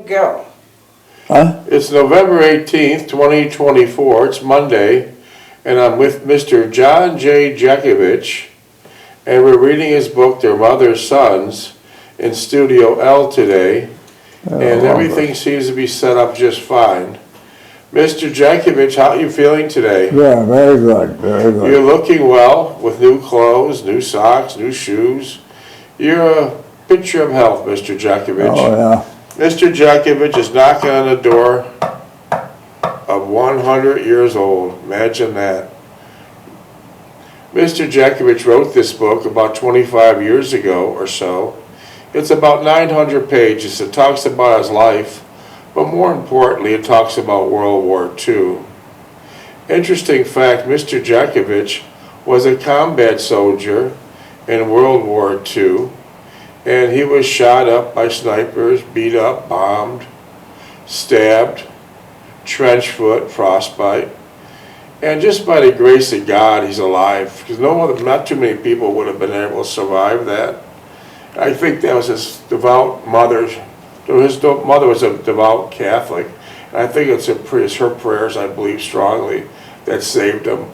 go. Huh? It's November 18th, 2024. It's Monday, and I'm with Mr. John Jeckovich, and we're reading his book, Their Mother's Sons, in Studio L today, and everything seems to be set up just fine. Mr. Jeckovich, how are you feeling today? Yeah, very good, very good. You're looking well with new clothes, new socks, new shoes. You're a picture of health, Mr. Jeckovich. Oh, yeah. Mr. Jeckovich is knocking on the door of 100 years old. Imagine that. Mr. Jeckovich wrote this book about 25 years ago or so. It's about 900 pages. It talks about his life, but more importantly, it talks about World War II. Interesting fact, Mr. Jeckovich was a combat soldier in World War II, and he was shot up by snipers, beat up, bombed, stabbed, trench foot, frostbite. And just by the grace of God, he's alive, because not too many people would have been able to survive that. I think that was his devout mother. His mother was a devout Catholic, and I think it's her prayers, I believe strongly, that saved him.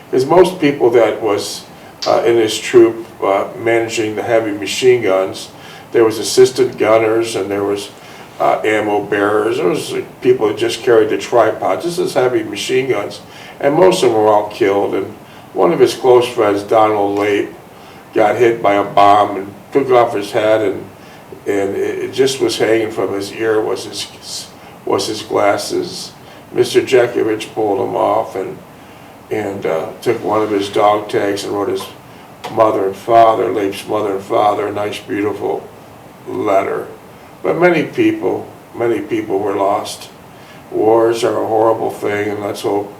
Because most people that was in his troop managing the heavy machine guns, there was assistant gunners and there was ammo bearers. There was people that just carried the tripods. This is heavy machine guns, and most of them were all killed. And one of his close friends, Donald Lape, got hit by a bomb and took off his head, and it just was hanging from his ear was his glasses. Mr. Jeckovich pulled them off and took one of his dog tags and wrote his mother and father, Lape's mother and father, a nice beautiful letter. But many people were lost. Wars are a horrible thing, and let's hope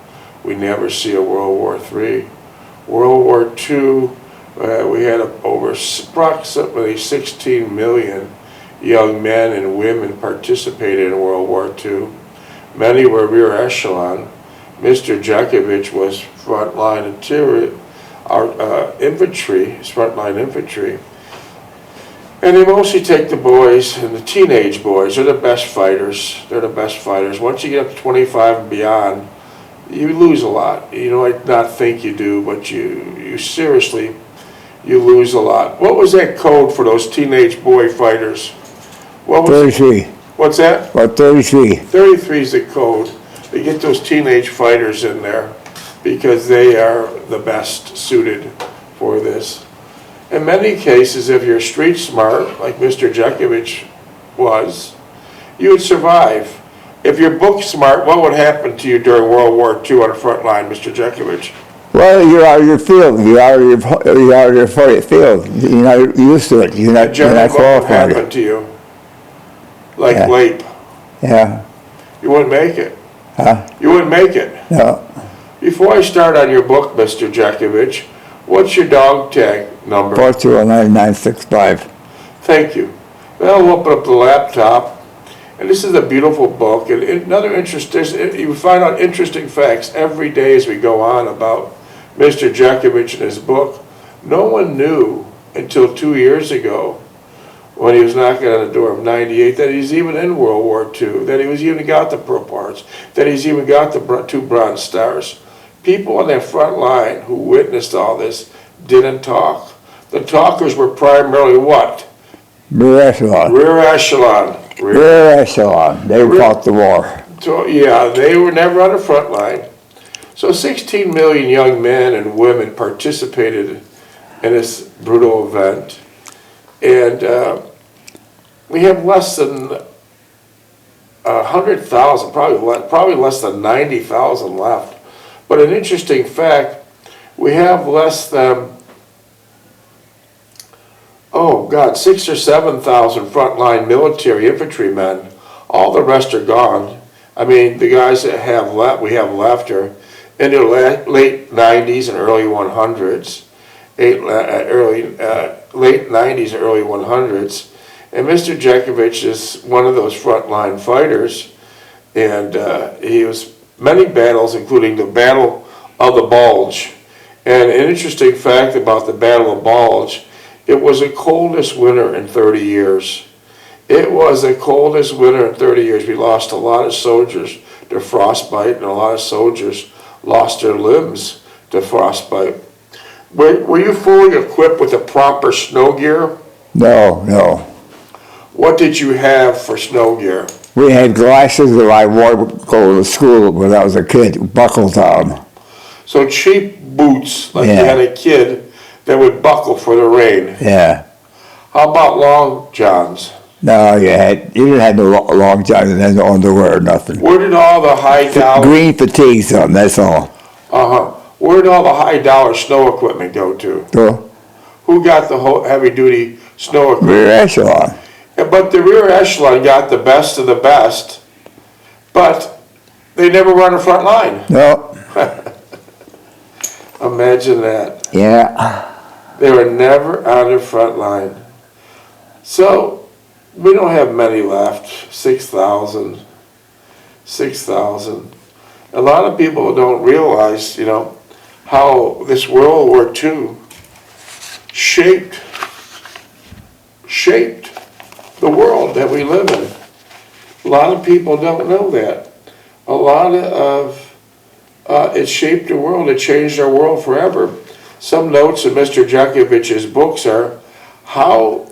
we never see a World War III. World War II, we had over approximately 16 million young men and women participated in World War II. Many were rear echelon. Mr. Jeckovich was frontline infantry, and they mostly take the boys and the teenage boys. They're the best fighters. They're the best fighters. Once you get up to 25 and beyond, you lose a lot. You might not think you do, but you seriously, you lose a lot. What was that code for those teenage boy fighters? What was 33. What's that? What, 33? 33 is the code. They get those teenage fighters in there because they are the best suited for this. In many cases, if you're street smart, like Mr. Jeckovich was, you would survive. If you're book smart, what would happen to you during World War II on the front line, Mr. Jeckovich? Well, you're out of your field. You're out of your field. You're not used to it. You're not What would qualified. happen to you? Like Yeah. Lape. Yeah. You wouldn't make it. Huh? You wouldn't make it. No. Before I start on your book, Mr. Jeckovich, what's your dog tag number? 4209965. Thank you. Well, I'll open up the laptop, and this is a beautiful book. And you find out interesting facts every day as we go on about Mr. Jeckovich and his book. No one knew until 2 years ago, when he was knocking on the door of 98, that he's even in World War II, that he was even got the Pearl Parts, that he's even got the 2 Bronze Stars. People on that front line who witnessed all this didn't talk. The talkers were primarily what? Rear echelon. Rear echelon. Rear echelon. They fought the war. So, yeah, they were never on the front line. So 16 million young men and women participated in this brutal event. And we have less than 100,000, probably less than 90,000 left. But an interesting fact, we have less than, 6,000 or 7,000 frontline military infantrymen. All the rest are gone. I mean, the guys that we have left are in their late 90s and early 100s. Late 90s and early 100s. And Mr. Jeckovich is one of those frontline fighters. And he was many battles, including the Battle of the Bulge. And an interesting fact about the Battle of Bulge, it was the coldest winter in 30 years. It was the coldest winter in 30 years. We lost a lot of soldiers to frostbite, and a lot of soldiers lost their limbs to frostbite. Were you fully equipped with the proper snow gear? No, no. What did you have for snow gear? We had glasses that I wore to go to school when I was a kid, buckled on them. So cheap boots, like Yeah. you had a kid that would buckle for the rain. Yeah. How about long johns? No, you didn't have no long johns and no underwear or nothing. Where did all the high dollar Green fatigues on, that's all. Where did all the high dollar snow equipment go to? So, Who got the heavy duty snow equipment? rear echelon. But the rear echelon got the best of the best, but they never run the front line. No. Imagine that. Yeah. They were never on the front line. So we don't have many left, 6,000. 6,000. A lot of people don't realize, how this World War II shaped the world that we live in. A lot of people don't know that. A lot of it shaped the world. It changed our world forever. Some notes in Mr. Jekovich's books are, how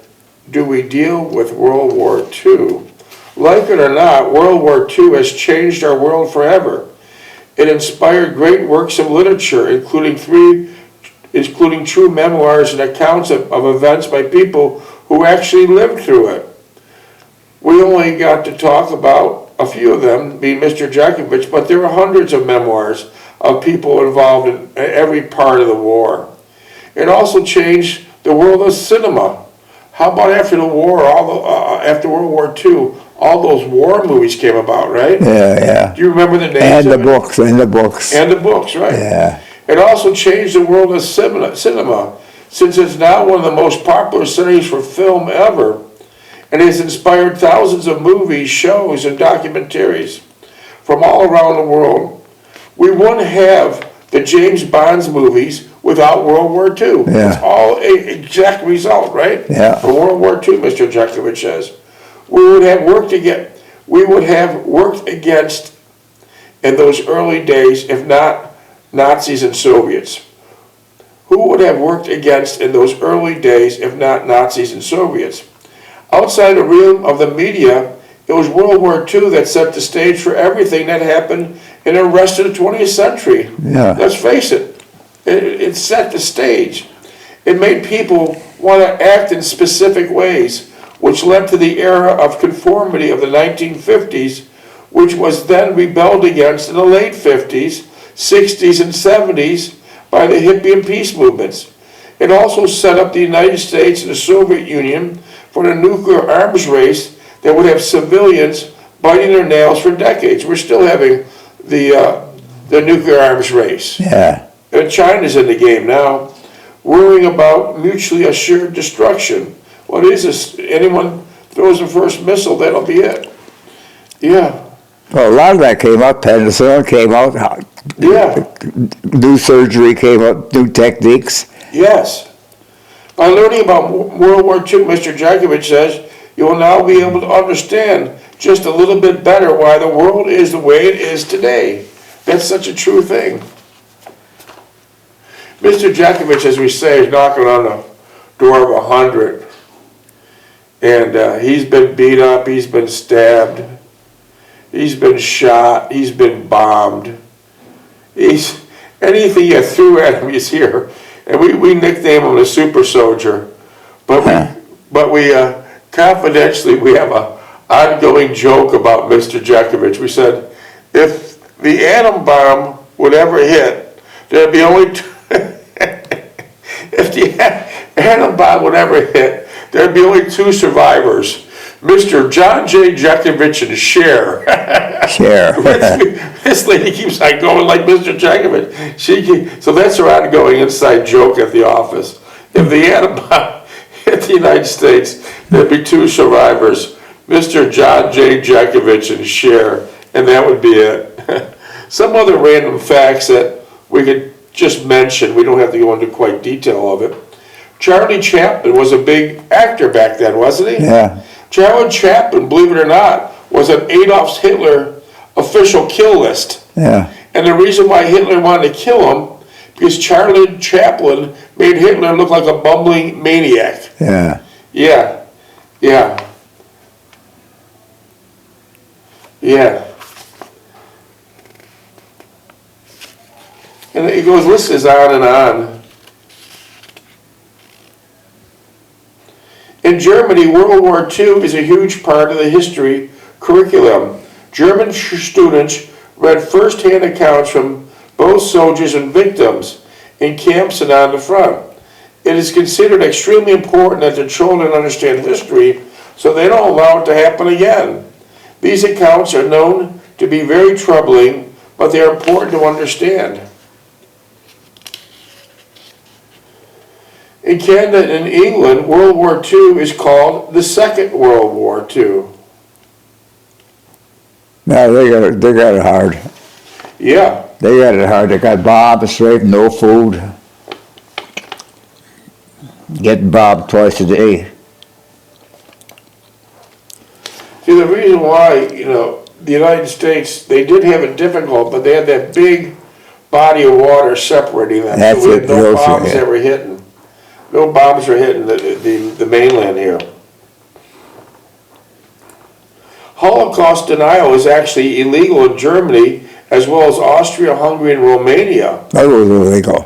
do we deal with World War II? Like it or not, World War II has changed our world forever. It inspired great works of literature, including true memoirs and accounts of events by people who actually lived through it. We only got to talk about a few of them, being Mr. Jeckovich, but there are hundreds of memoirs of people involved in every part of the war. It also changed the world of cinema. How about after the war, after World War II, all those war movies came about, right? Yeah, yeah. Do you remember the names And the of it? books, and the books. And the books, right? Yeah. It also changed the world of cinema, since it's now one of the most popular cities for film ever, and has inspired thousands of movies, shows, and documentaries from all around the world. We wouldn't have the James Bond movies without World War II. Yeah. It's all an exact result, right? Yeah. From World War II, Mr. Jeckovich says. We would have worked against in those early days, if not Nazis and Soviets. Who would have worked against in those early days, if not Nazis and Soviets? Outside the realm of the media, it was World War II that set the stage for everything that happened in the rest of the 20th century. Yeah. Let's face it, it set the stage. It made people want to act in specific ways, which led to the era of conformity of the 1950s, which was then rebelled against in the late 50s, 60s, and 70s by the hippie and peace movements. It also set up the United States and the Soviet Union for the nuclear arms race that would have civilians biting their nails for decades. We're still having the nuclear arms race. Yeah. And China's in the game now, worrying about mutually assured destruction. What is this? Anyone throws the first missile, that'll be it. Yeah. Well, a lot of that came out. Penicillin came out. Yeah. New surgery came out. New techniques. Yes. By learning about World War II, Mr. Jeckovich says, you will now be able to understand just a little bit better why the world is the way it is today. That's such a true thing. Mr. Jeckovich, as we say, is knocking on the door of 100. And he's been beat up, he's been stabbed, he's been shot, he's been bombed. Anything you threw at him, he's here. And we nickname him the super soldier. But we confidentially, we have an ongoing joke about Mr. Jeckovich. We said, if the atom bomb would ever hit, there'd be only if the atom bomb would ever hit, there'd be only two survivors, Mr. John J. Jeckovich and Cher. Share. This lady keeps on going like Mr. Jeckovich. So that's her ongoing inside joke at the office. If the atom bomb hit the United States, there'd be two survivors, Mr. John J. Jeckovich and Cher, and that would be it. Some other random facts that we could just mention, we don't have to go into quite detail of it. Charlie Chaplin was a big actor back then, wasn't he? Yeah. Charlie Chaplin, believe it or not, was on Adolf Hitler official kill list. Yeah. And the reason why Hitler wanted to kill him, because Charlie Chaplin made Hitler look like a bumbling maniac. Yeah. Yeah, yeah, yeah. And it goes, list is on and on. In Germany, World War II is a huge part of the history curriculum. German students read first-hand accounts from both soldiers and victims in camps and on the front. It is considered extremely important that the children understand history so they don't allow it to happen again. These accounts are known to be very troubling, but they are important to understand. In Canada and England, World War II is called the Second World War II. No, they got it hard. Yeah. They got it hard. They got bombed straight, no food. Getting bombed twice a day. See, the reason why, the United States, they did have it difficult, but they had that big body of water separating them. That's so we it, had no also, bombs yeah. ever hitting. No bombs were hitting the mainland here. Holocaust denial is actually illegal in Germany, as well as Austria, Hungary, and Romania. That was illegal.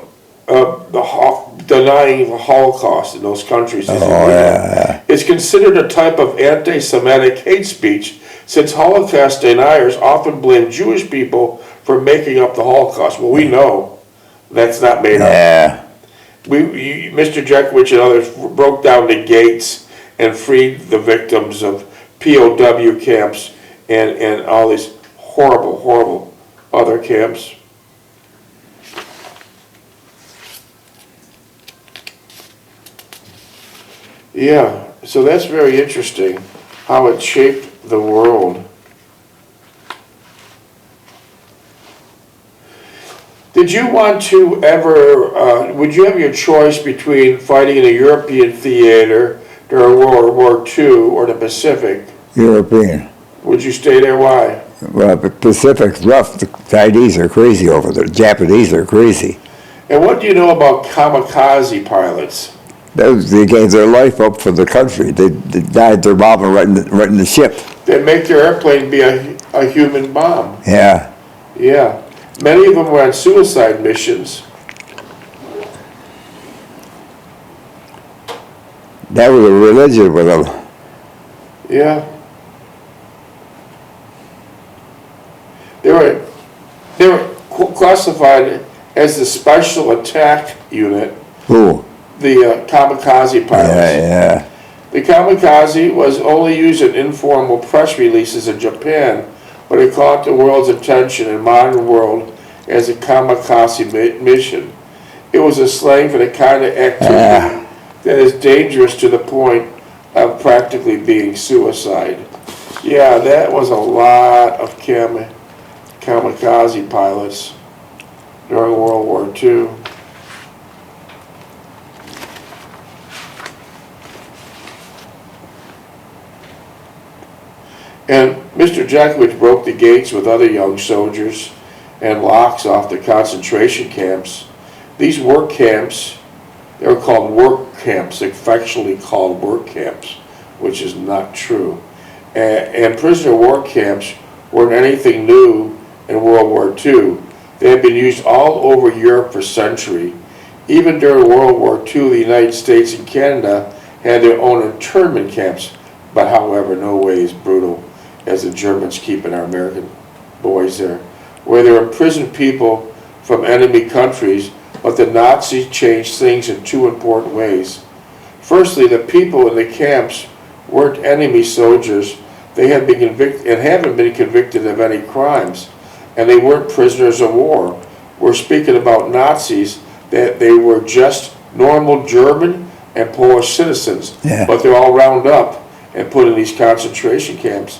Denying the Holocaust in those countries is illegal. Yeah. It's considered a type of anti-Semitic hate speech, since Holocaust deniers often blame Jewish people for making up the Holocaust. Well, we know that's not made up. Yeah. Mr. Jeckovich and others broke down the gates and freed the victims of POW camps and all these horrible, horrible other camps. Yeah, so that's very interesting, how it shaped the world. Did you want to ever, would you have your choice between fighting in a European theater during World War II or the Pacific? European. Would you stay there? Why? Well, the Pacific's rough. The Chinese are crazy over there. The Japanese are crazy. And what do you know about kamikaze pilots? They gave their life up for the country. They died their bombing right in the ship. They make their airplane be a human bomb. Yeah. Yeah. Many of them were on suicide missions. That was a religion with them. Yeah. They were classified as the Special Attack Unit. Who? The kamikaze pilots. Yeah. The kamikaze was only used in informal press releases in Japan, but it caught the world's attention in the modern world as a kamikaze mission. It was a slang for the kind of activity that is dangerous to the point of practically being suicide. Yeah, that was a lot of kamikaze pilots during World War II. And Mr. Jeckovich broke the gates with other young soldiers and locks off the concentration camps. These work camps, they were called work camps, affectionately called work camps, which is not true. And prisoner war camps weren't anything new in World War II. They had been used all over Europe for centuries. Even during World War II, the United States and Canada had their own internment camps, but however, no way as brutal as the Germans keeping our American boys there, where they imprisoned people from enemy countries, but the Nazis changed things in two important ways. Firstly, the people in the camps weren't enemy soldiers. They had been convicted and haven't been convicted of any crimes, and they weren't prisoners of war. We're speaking about Nazis, that they were just normal German and Polish citizens, but they're all rounded up and put in these concentration camps.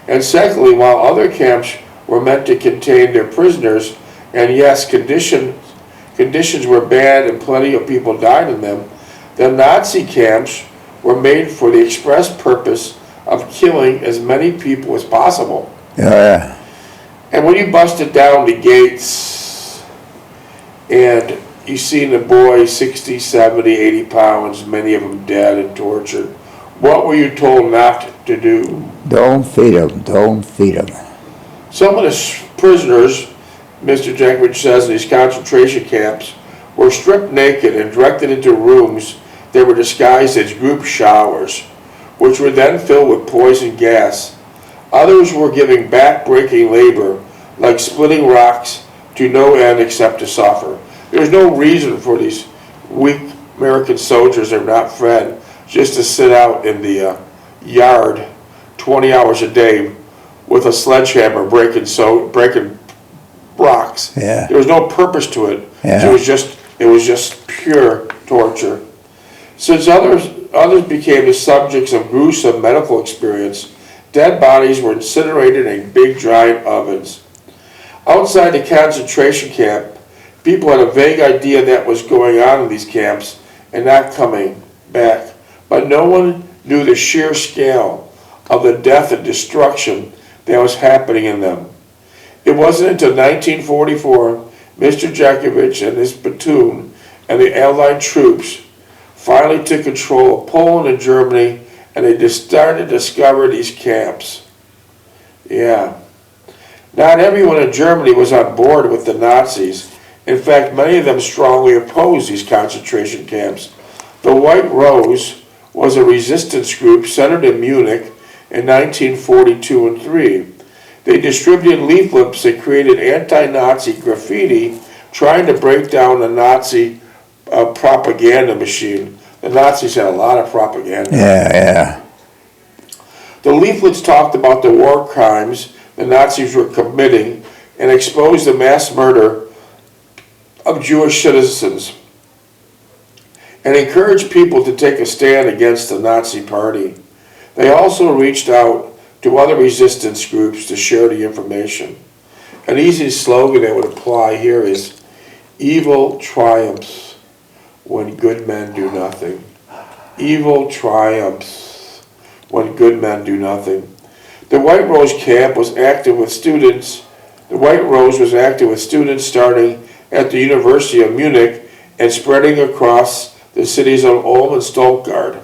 And secondly, while other camps were meant to contain their prisoners, and yes, conditions were bad and plenty of people died in them, the Nazi camps were made for the express purpose of killing as many people as possible. Yeah. And when you busted down the gates and you seen the boys 60, 70, 80 pounds, many of them dead and tortured, what were you told not to do? Don't feed them. Don't feed them. Some of the prisoners, Mr. Jeckovich says, in these concentration camps were stripped naked and directed into rooms that were disguised as group showers, which were then filled with poison gas. Others were giving back-breaking labor, like splitting rocks, to no end except to suffer. There was no reason for these weak American soldiers that were not fed just to sit out in the yard 20 hours a day with a sledgehammer breaking rocks. Yeah. There was no purpose to it. Yeah. It was just pure torture. Since others became the subjects of gruesome medical experience, dead bodies were incinerated in big giant ovens. Outside the concentration camp, people had a vague idea that was going on in these camps and not coming back, but no one knew the sheer scale of the death and destruction that was happening in them. It wasn't until 1944 Mr. Jeckovich and his platoon and the Allied troops finally took control of Poland and Germany, and they just started to discover these camps. Yeah. Not everyone in Germany was on board with the Nazis. In fact, many of them strongly opposed these concentration camps. The White Rose was a resistance group centered in Munich in 1942 and 3. They distributed leaflets that created anti-Nazi graffiti trying to break down the Nazi propaganda machine. The Nazis had a lot of propaganda. Yeah. The leaflets talked about the war crimes the Nazis were committing and exposed the mass murder of Jewish citizens and encouraged people to take a stand against the Nazi party. They also reached out to other resistance groups to share the information. An easy slogan that would apply here is, "Evil triumphs when good men do nothing." Evil triumphs when good men do nothing. The White Rose camp was active with students. The White Rose was active with students starting at the University of Munich and spreading across the cities of Ulm and Stuttgart.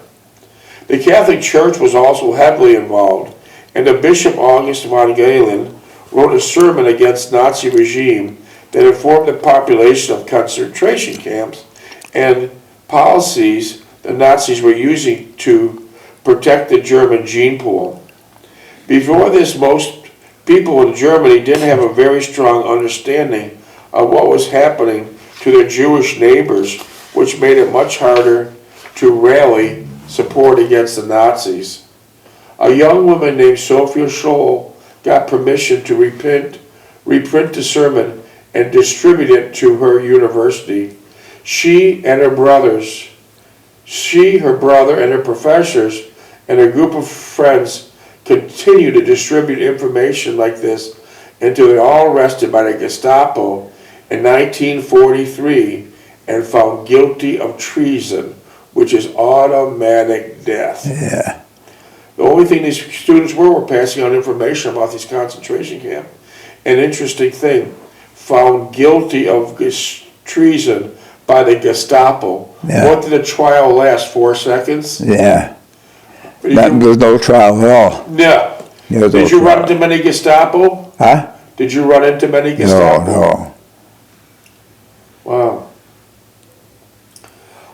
The Catholic Church was also heavily involved, and the Bishop August von Galen wrote a sermon against Nazi regime that informed the population of concentration camps and policies the Nazis were using to protect the German gene pool. Before this, most people in Germany didn't have a very strong understanding of what was happening to their Jewish neighbors, which made it much harder to rally support against the Nazis. A young woman named Sophia Scholl got permission to reprint the sermon and distribute it to her university. Her brother, and her professors, and a group of friends continued to distribute information like this until they were all arrested by the Gestapo in 1943 and found guilty of treason, which is automatic death. Yeah. The only thing these students were passing on information about these concentration camps. An interesting thing, found guilty of treason by the Gestapo. Yeah. What did the trial last, 4 seconds? Yeah. There's no trial at all. Yeah. Did you run into many Gestapo? Huh? Did you run into many Gestapo? No. Wow.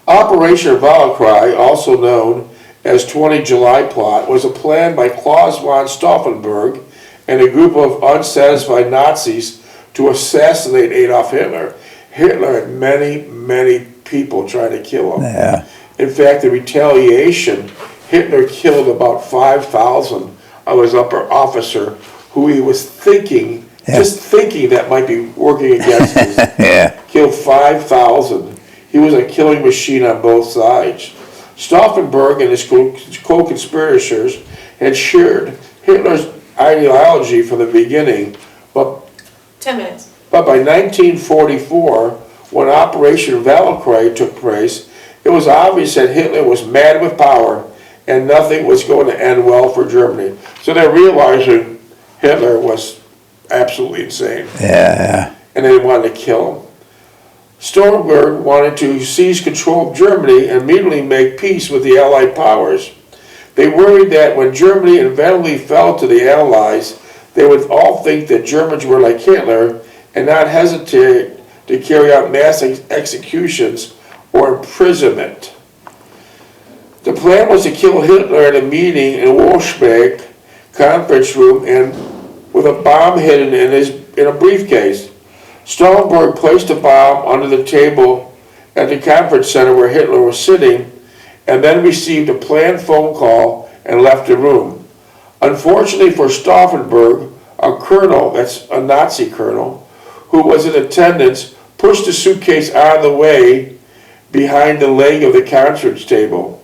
Operation WWII, also known as 20 July Plot, was a plan by Klaus von Stauffenberg and a group of unsatisfied Nazis to assassinate Adolf Hitler. Hitler had many people trying to kill him. Yeah. In fact, the retaliation, Hitler killed about 5,000 of his upper officer who he was thinking, just thinking that might be working against us. Yeah. Killed 5,000. He was a killing machine on both sides. Stauffenberg and his co-conspirators had shared Hitler's ideology from the beginning, but 10 minutes. But by 1944, when Operation WWII took place, it was obvious that Hitler was mad with power and nothing was going to end well for Germany. So they're realizing Hitler was absolutely insane. Yeah. And they wanted to kill him. Stoltenberg wanted to seize control of Germany and immediately make peace with the Allied powers. They worried that when Germany eventually fell to the Allies, they would all think that Germans were like Hitler and not hesitate to carry out mass executions or imprisonment. The plan was to kill Hitler at a meeting in Wolfsburg conference room and with a bomb hidden in a briefcase. Stoltenberg placed a bomb under the table at the conference center where Hitler was sitting and then received a planned phone call and left the room. Unfortunately for Stauffenberg, a colonel, that's a Nazi colonel, who was in attendance, pushed the suitcase out of the way behind the leg of the conference table.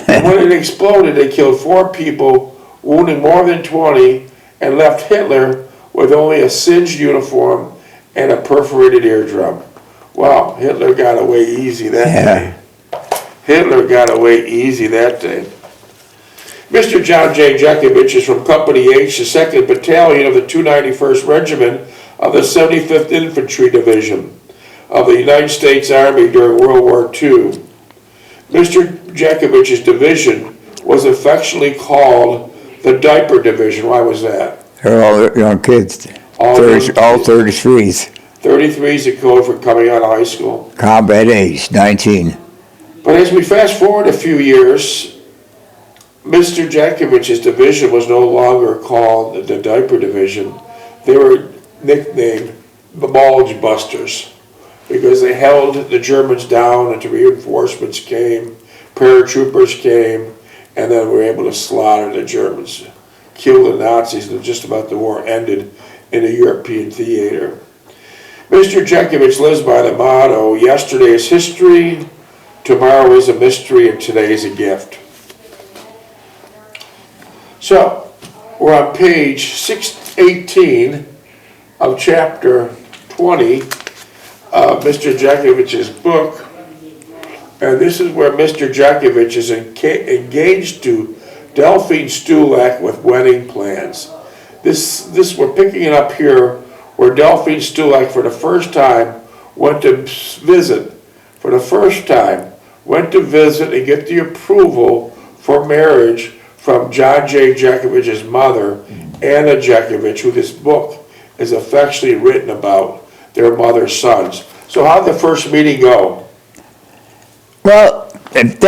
And when it exploded, it killed 4 people, wounding more than 20, and left Hitler with only a singed uniform and a perforated eardrum. Wow, Hitler got away easy that day. Hitler got away easy that day. Mr. John Jeckovich is from Company H, the 2nd Battalion of the 291st Regiment of the 75th Infantry Division of the United States Army during World War II. Mr. Jeckovich's division was affectionately called the Diaper Division. Why was that? They're all young kids. All 33s. 33 is the code for coming out of high school. Combat age, 19. But as we fast forward a few years, Mr. Jeckovich's division was no longer called the Diaper Division. They were nicknamed the Bulge Busters because they held the Germans down until reinforcements came, paratroopers came, and then were able to slaughter the Germans, kill the Nazis, and just about the war ended in a European theater. Mr. Jeckovich lives by the motto, yesterday is history, tomorrow is a mystery, and today is a gift. So, we're on page 618 of chapter 20 of Mr. Jeckovich's book, and this is where Mr. Jeckovich is engaged to Delphine Stulak with wedding plans. This we're picking it up here where Delphine Stulak for the first time went to visit, and get the approval for marriage from John J. Jeckovich's mother, Anna Jeckovich, who this book is affectionately written about, their mother's sons. So how'd the first meeting go? Well, if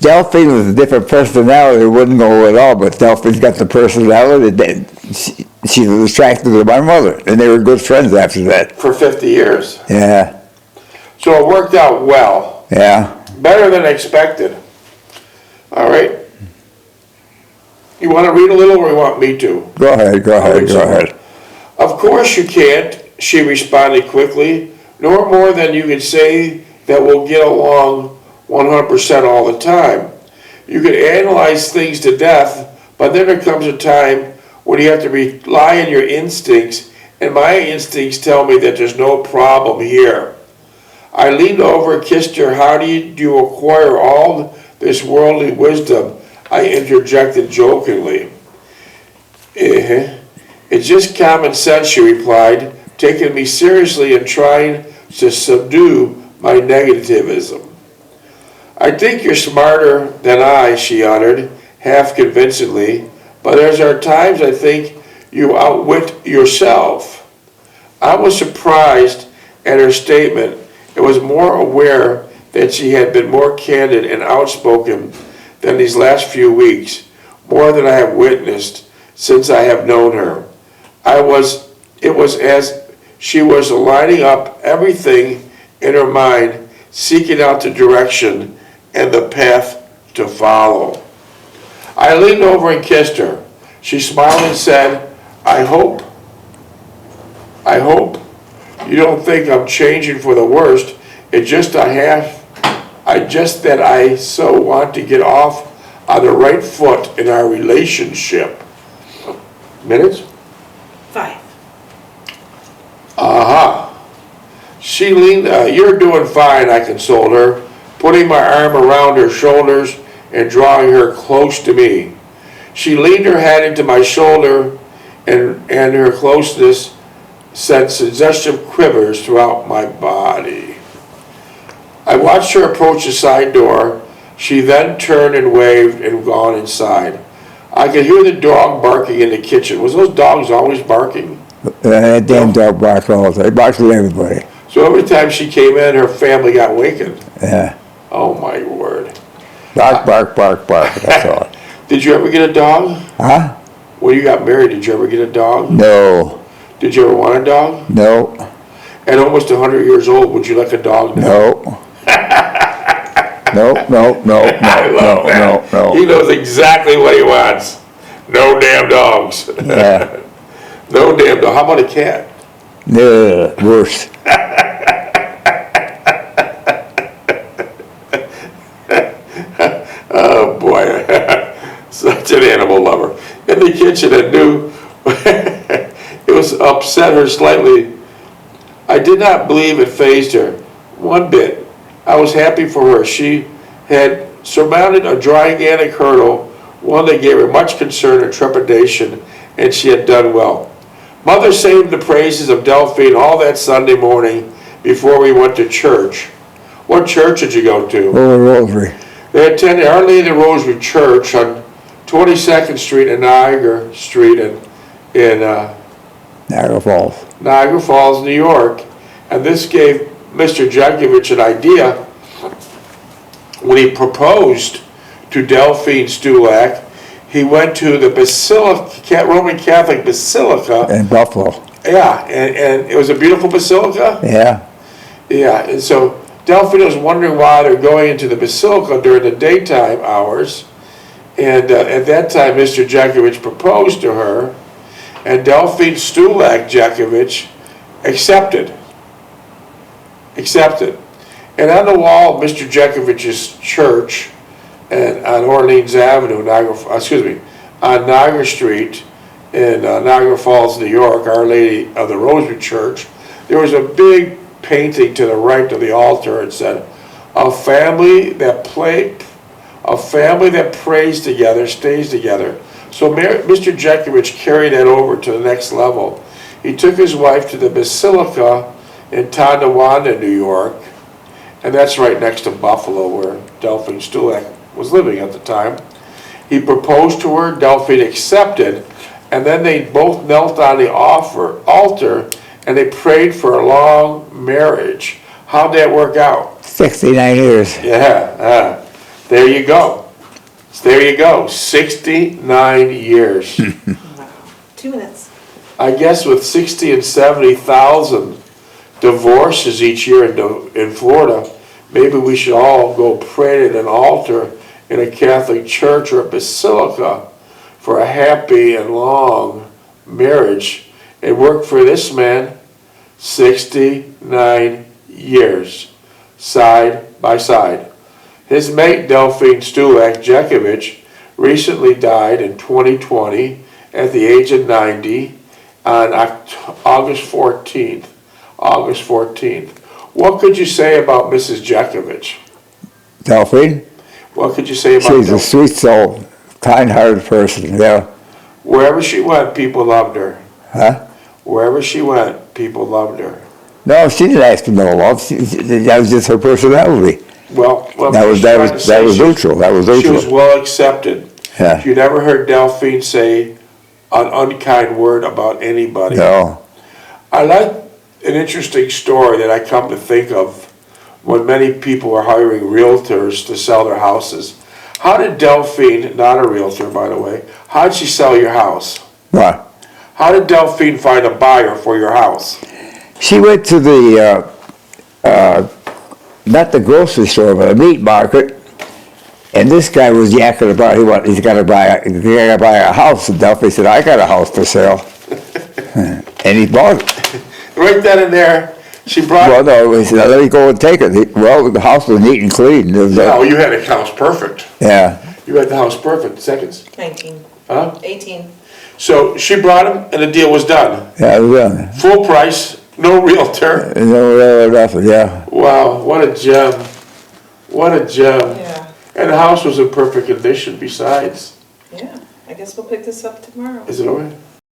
Delphine was a different personality, it wouldn't go at all, but Delphine's got the personality that she was attracted to my mother, and they were good friends after that. For 50 years. Yeah. So it worked out well. Yeah. Better than expected. All right. You want to read a little or you want me to? Go ahead. Of course you can't, she responded quickly, nor more than you can say that we'll get along 100% all the time. You can analyze things to death, but then there comes a time when you have to rely on your instincts, and my instincts tell me that there's no problem here. I leaned over and kissed her. How do you acquire all this worldly wisdom? I interjected jokingly. It's just common sense, she replied, taking me seriously and trying to subdue my negativism. I think you're smarter than I, she uttered, half convincingly, but there are times I think you outwit yourself. I was surprised at her statement and was more aware that she had been more candid and outspoken than these last few weeks, more than I have witnessed since I have known her. It was as she was lining up everything in her mind, seeking out the direction and the path to follow. I leaned over and kissed her. She smiled and said, I hope you don't think I'm changing for the worst. It's just that I so want to get off on the right foot in our relationship. Minutes? 5. She leaned, you're doing fine, I consoled her, putting my arm around her shoulders and drawing her close to me. She leaned her head into my shoulder, and her closeness sent suggestive quivers throughout my body. I watched her approach the side door. She then turned and waved and gone inside. I could hear the dog barking in the kitchen. Was those dogs always barking? That damn dog barked all the time. He barked at everybody. So every time she came in, her family got wakened. Yeah. Oh my word. Bark, bark, bark, bark. That's all. Did you ever get a dog? Huh? When you got married, did you ever get a dog? No. Did you ever want a dog? No. At almost 100 years old, would you like a dog now? No. No, no, no, no. He knows exactly what he wants. No damn dogs. Yeah. No damn dog. How about a cat? No, worse. Oh boy. Such an animal lover. In the kitchen, I knew it was upset her slightly. I did not believe it fazed her one bit. I was happy for her. She had surmounted a gigantic hurdle, one that gave her much concern and trepidation, and she had done well. Mother sang the praises of Delphine all that Sunday morning before we went to church. What church did you go to? Oh, Rosary. They attended Our Lady of the Rosary Church on 22nd Street and Niagara Street in Niagara Falls. Niagara Falls, New York. And this gave Mr. Jeckovich an idea when he proposed to Delphine Stulak. He went to the Basilica, Roman Catholic Basilica. In Buffalo. Yeah, and it was a beautiful basilica. Yeah. Yeah, and so Delphine was wondering why they're going into the basilica during the daytime hours. And at that time, Mr. Jeckovich proposed to her, and Delphine Stulak Jeckovich accepted. And on the wall of Mr. Jeckovich's church, and on Orleans Avenue, on Niagara Street in Niagara Falls, New York, Our Lady of the Rosary Church, there was a big painting to the right of the altar. It said, "A family that prays together stays together." So Mr. Jeckovich carried that over to the next level. He took his wife to the Basilica in Tonawanda, New York, and that's right next to Buffalo, where Delphine Stulak was living at the time. He proposed to her, Delphine accepted, and then they both knelt on the altar, and they prayed for a long marriage. How'd that work out? 69 years. Yeah, there you go. 69 years. 2 minutes. I guess with 60 and 70,000 divorces each year in Florida, maybe we should all go pray at an altar in a Catholic church or a basilica for a happy and long marriage, and work for this man 69 years, side by side. His mate, Delphine Stulak Jeckovich, recently died in 2020 at the age of 90 on August 14th. What could you say about Mrs. Jeckovich? Delphine? What could you say about She's a Delphine? sweet soul, kind-hearted person, yeah. Wherever she went, people loved her. Huh? Wherever she went, people loved her. No, she didn't ask for no love. That was just her personality. Well, That was neutral. That was She was neutral. well accepted. Yeah. You never heard Delphine say an unkind word about anybody. No. I like an interesting story that I come to think of when many people were hiring realtors to sell their houses. How did Delphine, not a realtor by the way, how did she sell your house? What? How did Delphine find a buyer for your house? She went to the, not the grocery store, but a meat market, and this guy was yakking about he's got to buy a house. And Delphine said, "I got a house for sale," and he bought it. Right then and there, she brought. Well, no, he said, "Let me go and take it." Well, the house was neat and clean. It was, No, you had the house perfect. yeah. You had the house perfect. Seconds? 19. Huh? 18. So she brought him, and the deal was done. Yeah, it was done. Full price, no realtor. No, nothing, yeah. Wow, what a gem. What a gem. Yeah. And the house was in perfect condition besides. Yeah, I guess we'll pick this up tomorrow. Is it okay?